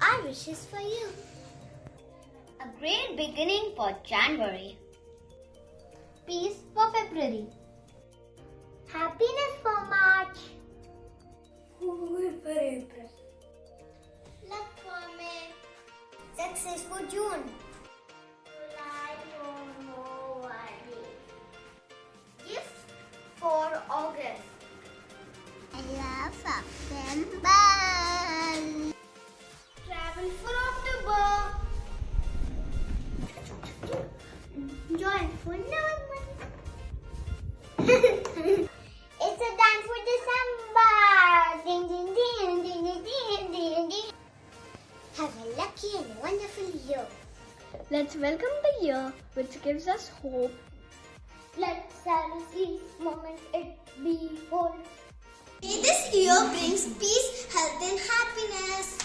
Our wishes for you. A great beginning for January. Peace for February. Happiness for March. Cool for April. Luck for May. Success for June. July for nobody. Gift for August. I love September. Travel for October. Joy for November. It's a dance for December. Ding ding ding ding ding ding ding ding. Have a lucky and wonderful year. Let's welcome the year which gives us hope. Let's cherish these moments it be whole. May this year brings peace, health and happiness.